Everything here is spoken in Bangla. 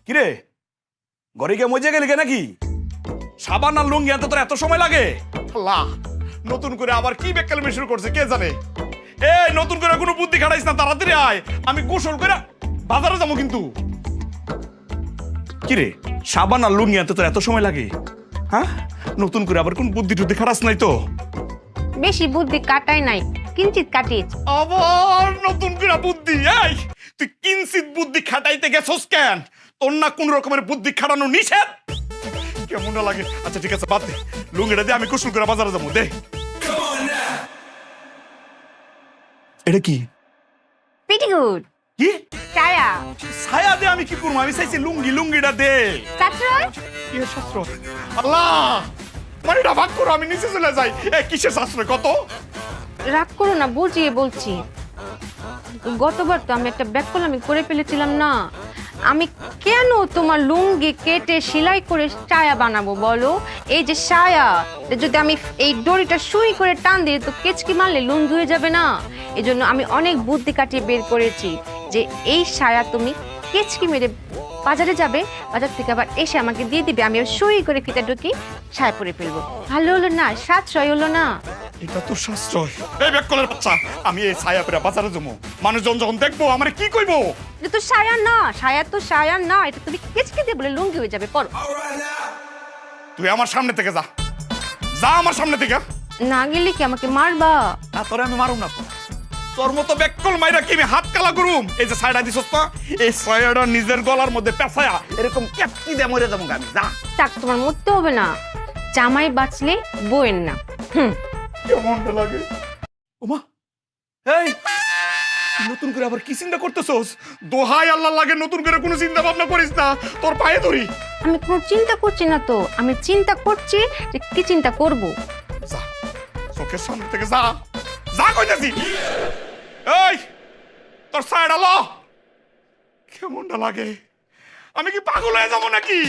কিরে ঘরে গিয়ে মজে গেলি নাকি? সাবান আর লুঙ্গি আনতে তোর এত সময় লাগে? আল্লাহ, নতুন করে আবার কি বেকালমি শুরু করছে কে জানে। এই নতুন করে কোনো বুদ্ধি খাটাইস না, তাড়াতাড়ি আয়, আমি গোসল করে বাজারে যাবো কিন্তু। কিরে সাবান আর লুঙ্গি আনতে তোর এত সময় লাগে? হ্যাঁ, নতুন করে আবার কোন বুদ্ধি টুদ্ধি খাটাস নাই তো? বেশি বুদ্ধি কাটাই নাই, কিঞ্চিত কাটিয়েছি। আবার নতুন করে বুদ্ধি? এই তুই কিঞ্চিত বুদ্ধি খাটাইতে গেছস কেন? তোর না কোন রকমের বুদ্ধি খাটানো নিষেধ? কেমন লাগে? আচ্ছা ঠিক আছে, বাদ দে, লুঙ্গিটা দিয়ে আমি গোসল করে বাজারে যাবো। দে। এটা কি? পিটিগুড, কি ছায়া, ছায়া দে? আমি কি করবো? আমি চাইছি লুঙ্গিটা দে। সাশ্রয়। কি শাস্ত্র? আল্লাহ, মানে এটা ভাগ করো, আমি নিচে চলে যাই। কিসের শাস্ত্র কত? রাগ করো না, বুঝিয়ে বলছি। গতবার তো আমি একটা ব্যাককলামি করে ফেলেছিলাম না। আমি কেন তোমার লুঙ্গি কেটে সেলাই করে ছায়া বানাবো বলো? এই যে ছায়া, যদি আমি এই দড়িটা সুই করে টান দিই তো কেচকি মারলে লুঙ্গি হয়ে যাবে না। এই জন্য আমি অনেক বুদ্ধি কাটিয়ে বের করেছি যে এই ছায়া তুমি কেচকি মেরে বাজারে যাবে, বাজার থেকে আবার এসে আমাকে দিয়ে দিবে, আমি সুই করে ফিতা ঢুকি ছায়া পরে ফেলবো। ভালো হলো না? সাশ্রয় হলো না? এটা তো শাস্ত্র। এই বেককলের বাচ্চা, আমি এই ছায়া পরে বাজারে যাবো, মানুষজন যখন দেখবো আমার কি কইবো? এটা তো ছায়া না, ছায়া তো ছায়া না, এটা তুমি কেচকি দিয়ে বলে লুঙ্গি হয়ে যাবে। পর তুই আমার সামনে থেকে যা, যা আমার সামনে থেকে। না গেলে কি আমাকে মারবা? তোরে আমি মারুম না তো, তোর মতো বেককল মাইরা কি আমি হাত কালা করুম? এই যে ছায়াটা দিছস না, এই ছায়াটা নিজের গলার মধ্যে পেঁচায়া এরকম ক্যাপকি দিয়ে মরে যাবো আমি। যা। তাক তোমার মরতে হবে না, জামাই বাঁচলে বউয়ের না। কেমনটা লাগে? ওমা, এই তুই নতুন করে আবার কি চিন্তা করতেছস? দোহাই আল্লাহ লাগে, নতুন করে কোনো চিন্তা ভাবনা করিস না, তোর পায়ে ধরি। আমি কোনো চিন্তা করছি না তো, আমি চিন্তা করছি যে কি চিন্তা করব। যা, চোখের সামনে থেকে যা, যা কইতাছি। এই তোর ছায়াটা ল। কেমনটা লাগে? আমি কি পাগল হয়ে যাবো নাকি?